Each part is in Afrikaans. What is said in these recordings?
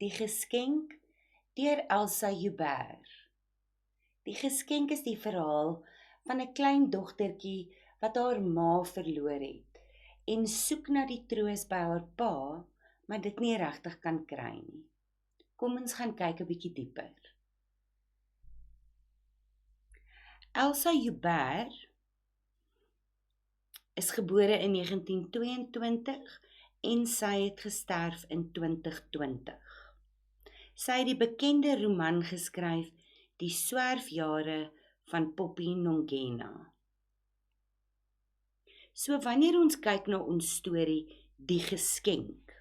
Die geskenk deur Elsa Joubert. Die geskenk is die verhaal van 'n klein dogtertjie wat haar ma verloor het en soek na die troos by haar pa, maar dit nie regtig kan kry nie. Kom ons gaan kyk 'n bietjie dieper. Elsa Joubert is gebore in 1922 en sy het gesterf in 2020. Sy het die bekende roman geskryf, Die Swerfjare van Poppy Nongena. So wanneer ons kyk na ons storie, Die Geskenk,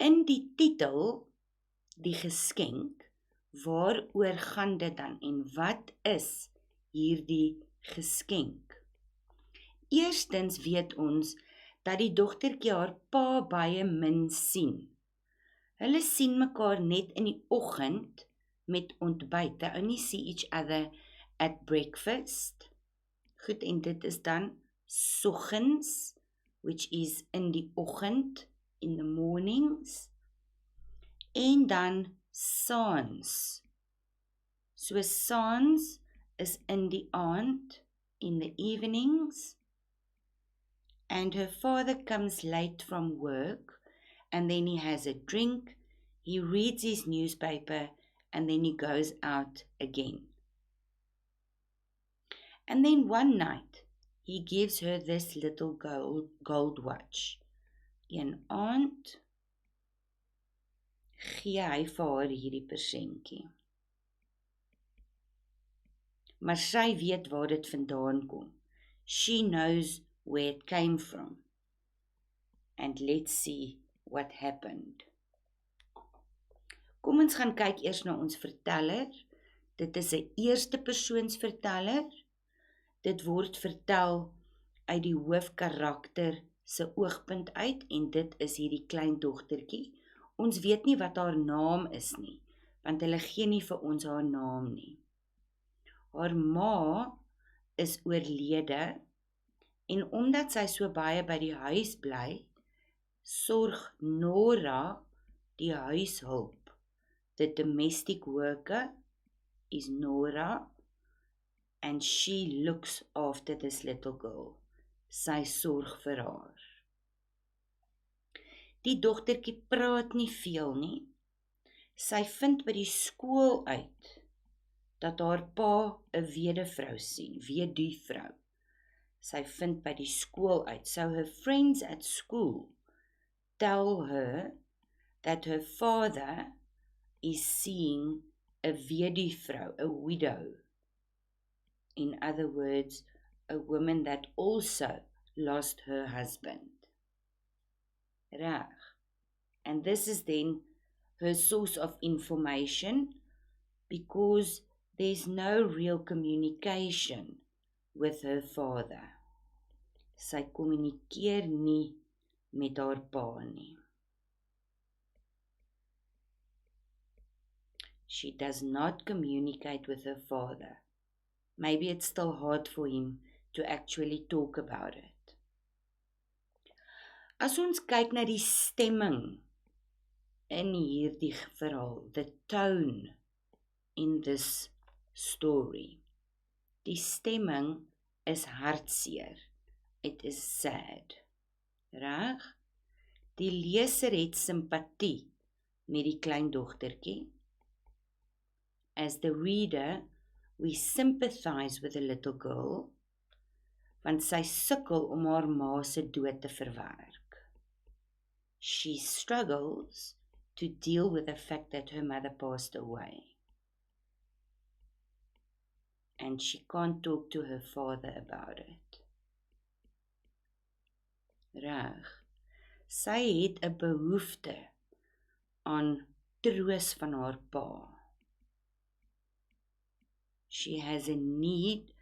in die titel, Die Geskenk, waaroor gaan dit dan en wat is hierdie geskenk? Eerstens weet ons dat die dogtertjie haar pa baie min sien. Hulle sien mekaar net in die oggend met ontbyt. They only see each other at breakfast. Goed, en dit is dan soggens, which is in die oggend, in the mornings, en dan saans. So saans is in die aand, in the evenings, and her father comes late from work, and then he has a drink, he reads his newspaper, and then he goes out again. And then one night, he gives her this little gold watch. Een aand gee hy vir haar hierdie persentjie. Maar sy weet waar dit vandaan kom. She knows where it came from. And let's see what happened. Kom ons gaan kyk eers na ons verteller. Dit is 'n eerste persoons verteller. Dit word vertel uit die hoofkarakter se oogpunt uit en dit is hierdie klein dogtertjie. Ons weet nie wat haar naam is nie, want hulle gee nie vir ons haar naam nie. Haar ma is oorlede en omdat sy so baie by die huis bly, sorg Nora, die huishulp. The domestic worker is Nora, and she looks after this little girl. Sy sorg vir haar. Die dogtertjie praat nie veel nie. Sy vind by die skool uit dat haar pa 'n weduwvrou sien, weduwvrou. Sy vind by die skool uit. So her friends at school tell her that her father is seeing a weduwvrou, a widow. In other words, a woman that also lost her husband. Reg. And this is then her source of information because there's no real communication with her father. Sy kommunikeer nie met haar pa nie. She does not communicate with her father. Maybe it's still hard for him to actually talk about it. As ons kyk na die stemming in hierdie verhaal, the tone in this story, die stemming is hartseer. It is sad. Reg? Die leser het simpatie met die klein dogtertjie. As the reader, we sympathize with the little girl, want sy sukkel om haar ma se dood te verwerk. She struggles to deal with the fact that her mother passed away. And she can't talk to her father about it. Reg. Sy het 'n behoefte aan troos van haar pa. She has a need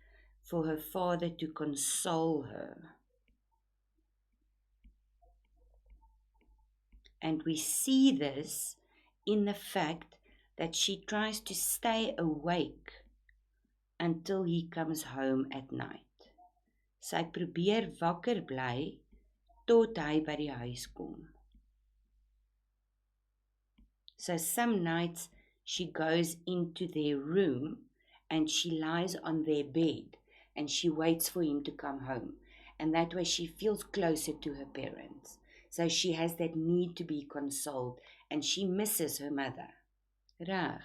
for her father to console her. And we see this in the fact that she tries to stay awake until he comes home at night. Sy probeer wakker bly tot hy by die huis kom. So some nights she goes into their room and she lies on their bed and she waits for him to come home. And that way she feels closer to her parents. So she has that need to be consoled and she misses her mother. Reg.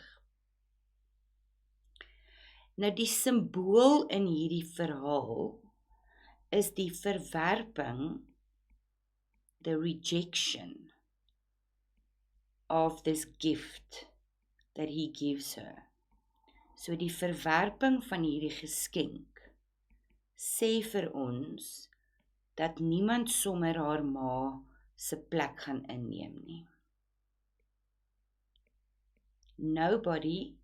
Nou die simbool in hierdie verhaal is die verwerping, the rejection of this gift that he gives her. So die verwerping van hierdie geskenk sê vir ons dat niemand sommer haar ma se plek gaan inneem nie. Nobody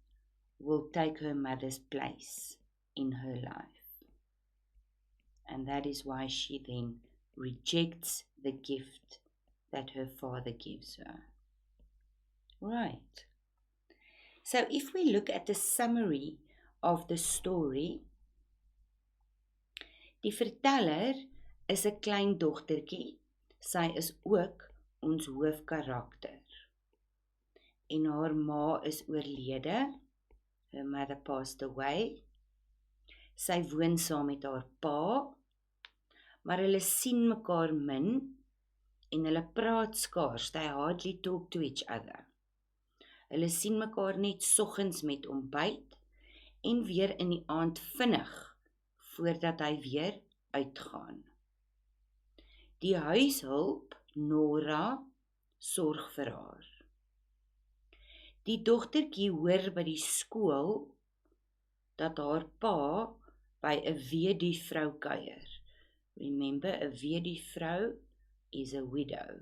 will take her mother's place in her life. And that is why she then rejects the gift that her father gives her. Right. So if we look at the summary of the story, die verteller is 'n klein dogtertjie. Sy is ook ons hoofkarakter. En haar ma is oorlede. Her mother passed away. Sy woon saam met haar pa, maar hulle sien mekaar min en hulle praat skaars. They hardly talk to each other. Hulle sien mekaar net soggens met ontbyt en weer in die aand vinnig voordat hy weer uitgaan. Die huishulp, Nora, sorg vir haar. Die dogtertjie hoor by die skool dat haar pa by 'n weduwvrou kuier. Remember, a weduwvrou is a widow.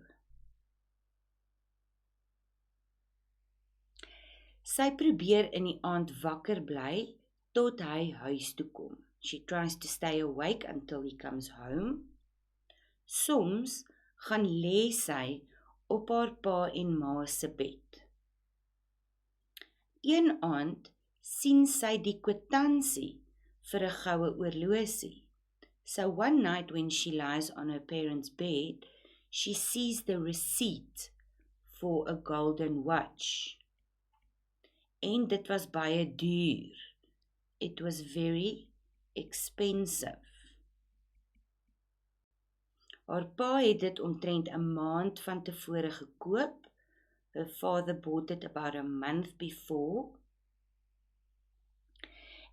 Sy probeer in die aand wakker bly tot hy huis toe kom. She tries to stay awake until he comes home. Soms gaan lê sy op haar pa en ma se bed. Een aand sien sy die kwitansie vir 'n goue oorlosie. So one night when she lies on her parents' bed, she sees the receipt for a golden watch. En dit was baie duur. It was very expensive. Haar pa het dit omtrent 'n maand van tevore gekoop. Her father bought it about a month before.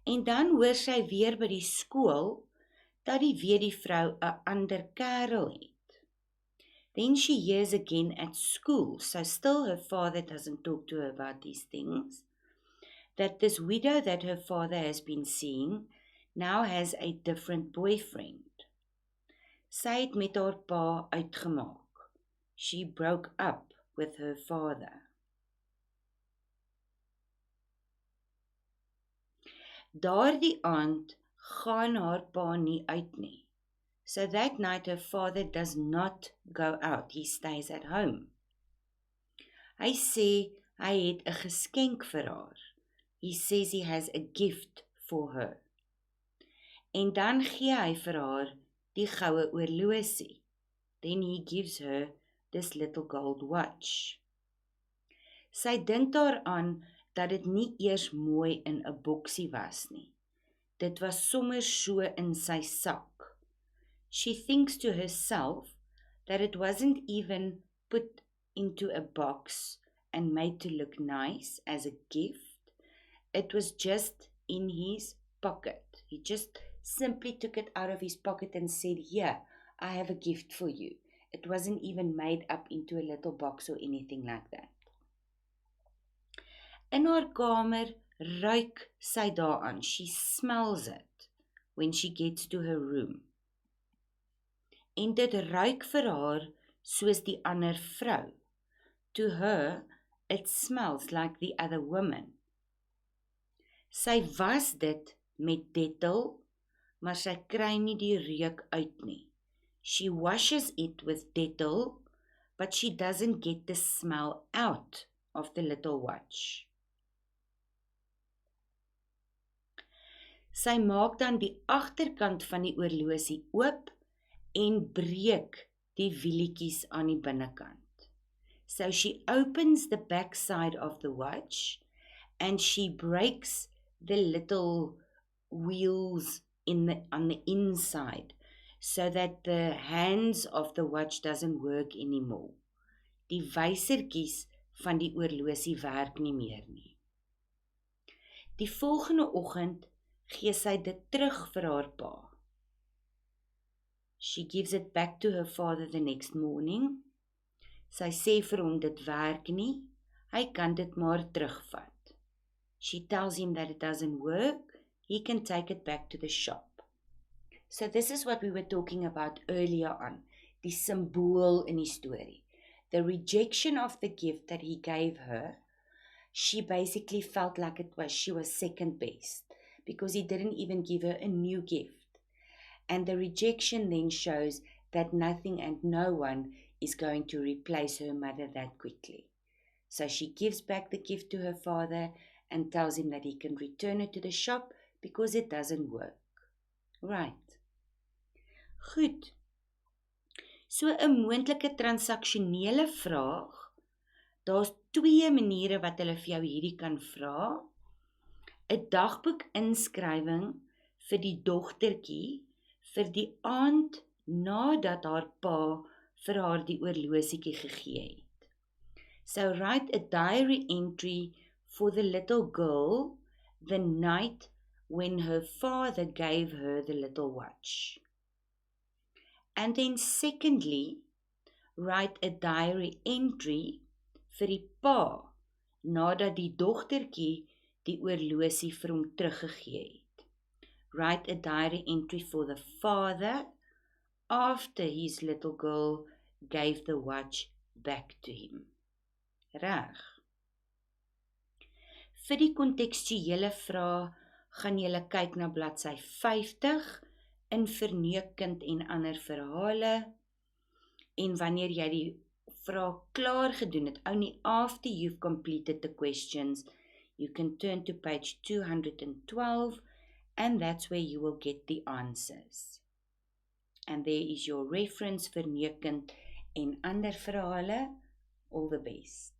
En dan hoor sy weer by die skool dat die weduwvrou 'n ander kerel het. Then she hears again at school, so still her father doesn't talk to her about these things, that this widow that her father has been seeing now has a different boyfriend. Sy het met haar pa uitgemaak. She broke up with her father. Daardie aand gaan haar pa nie uit nie. So that night her father does not go out, he stays at home. Hy sê hy het 'n geskenk vir haar. He says he has a gift for her. En dan gee hy vir haar die goue oorlosie. Then he gives her this little gold watch. Sy dink daaraan dat dit nie eers mooi in 'n boksie was nie. Dit was sommer so in sy sak. She thinks to herself that it wasn't even put into a box and made to look nice as a gift. It was just in his pocket. He just simply took it out of his pocket and said, "Here, I have a gift for you." It wasn't even made up into a little box or anything like that. In haar kamer ruik sy daaraan. She smells it when she gets to her room. En dit ruik vir haar soos die ander vrou. To her, it smells like the other woman. Sy was dit met Dettol, maar sy kry nie die reuk uit nie. She washes it with Dettol, but she doesn't get the smell out of the little watch. Sy maak dan die agterkant van die oorlosie oop en breek die wielietjies aan die binnekant. So she opens the back side of the watch and she breaks the little wheels on the inside so that the hands of the watch doesn't work anymore. Die wysertjies van die oorlosie werk nie meer nie. Die volgende oggend gee sy dit terug vir haar pa. She gives it back to her father the next morning. Sy sê vir hom dit werk nie, hy kan dit maar terugvat. She tells him that it doesn't work, he can take it back to the shop. So this is what we were talking about earlier on, die symbool in die story. The rejection of the gift that he gave her, she basically felt like she was second best, because he didn't even give her a new gift. And the rejection then shows that nothing and no one is going to replace her mother that quickly. So she gives back the gift to her father and tells him that he can return it to the shop because it doesn't work. Right. Goed. So 'n moontlike transaksionele vraag. Daar's 2 maniere wat hulle vir jou hierdie kan vra. 'n Dagboek inskrywing vir die dogtertjie vir die aand nadat haar pa vir haar die oorlosietjie gegee het. So write a diary entry for the little girl the night when her father gave her the little watch. And then secondly, write a diary entry vir die pa nadat die dogtertjie die oorlosie vir hom teruggegee het. Write a diary entry for the father after his little girl gave the watch back to him. Reg. Vir die kontekstuele vrae gaan jy kyk na bladsy 50 in Verneekkind en ander verhale. En wanneer jy die vraag klaar gedoen het, only after you've completed the questions, you can turn to page 212 and that's where you will get the answers. And there is your reference Verneekkind en ander verhale. All the best.